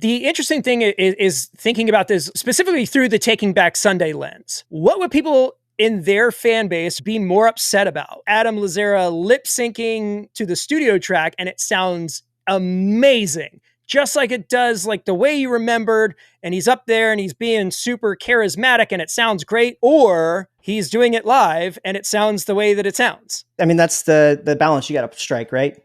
The interesting thing is thinking about this specifically through the Taking Back Sunday lens. What would people in their fan base be more upset about? Adam Lazzara lip syncing to the studio track and it sounds amazing, just like it does, like the way you remembered, and he's up there and he's being super charismatic and it sounds great, or he's doing it live and it sounds the way that it sounds. I mean, that's the balance you got to strike, right?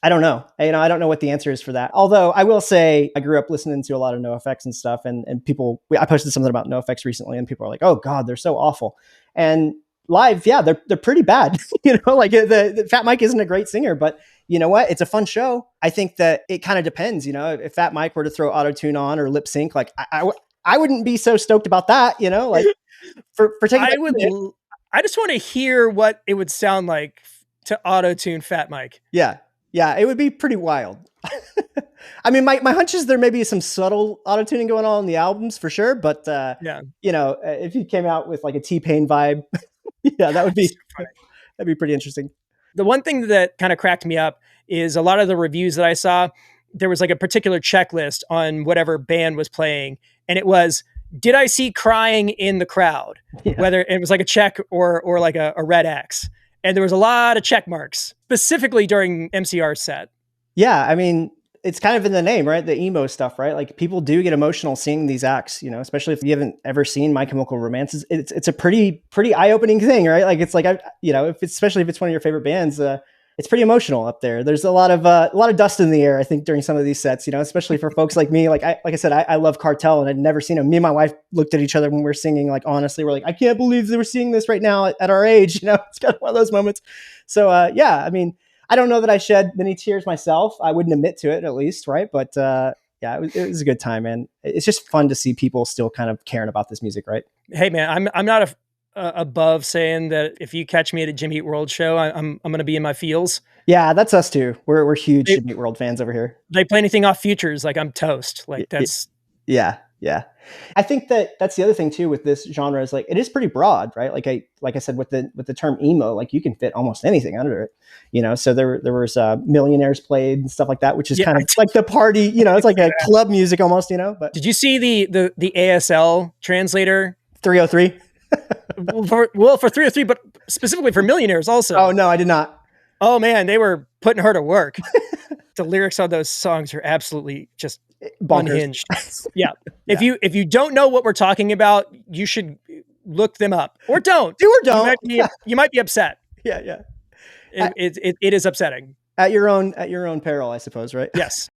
I don't know. I don't know what the answer is for that. Although I will say I grew up listening to a lot of NoFX and stuff, and I posted something about NoFX recently, and people are like, "Oh God, they're so awful." And live, yeah, they're pretty bad. Like the Fat Mike isn't a great singer, but you know what? It's a fun show. I think that it kind of depends. If Fat Mike were to throw autotune on or lip sync, like I wouldn't be so stoked about that. Like for taking. I just want to hear what it would sound like to autotune Fat Mike. Yeah, it would be pretty wild. I mean, my hunch is there may be some subtle auto-tuning going on in the albums for sure, but if you came out with like a T-Pain vibe, that'd be pretty interesting. The one thing that kind of cracked me up is a lot of the reviews that I saw, there was like a particular checklist on whatever band was playing, and it was, did I see crying in the crowd? Yeah. Whether it was like a check or like a red X. And there was a lot of check marks, specifically during MCR's set. Yeah, I mean, it's kind of in the name, right? The emo stuff, right? Like people do get emotional seeing these acts, especially if you haven't ever seen My Chemical Romance. It's a pretty eye-opening thing, right? Like it's like, especially if it's one of your favorite bands, it's pretty emotional up there. There's a lot of dust in the air, I think, during some of these sets, especially for folks like me. Like I said, I love Cartel and I'd never seen them. Me and my wife looked at each other when we were singing, like, honestly, we're like, I can't believe they were seeing this right now at our age. It's kind of one of those moments. So, I mean, I don't know that I shed many tears myself. I wouldn't admit to it at least. Right. But, it was a good time, man. It's just fun to see people still kind of caring about this music. Right. Hey man, I'm not above saying that if you catch me at a Jimmy Eat World show, I'm going to be in my feels. Yeah, that's us too. We're huge Jimmy Eat World fans over here. They play anything off Futures, like I'm toast. Like that's yeah. I think that's the other thing too with this genre is like it is pretty broad, right? Like I said with the term emo, like you can fit almost anything under it. So there was Millionaires played and stuff like that, which is kind of like the party. It's like a club music almost. But did you see the ASL translator 303? for 303, but specifically for Millionaires also. Oh no, I did not. Oh man, they were putting her to work. The lyrics on those songs are absolutely just bonkers. Unhinged. Yeah. If you don't know what we're talking about, you should look them up, or don't. Do or don't. You might be upset. Yeah. It is upsetting. At your own peril, I suppose, right? Yes.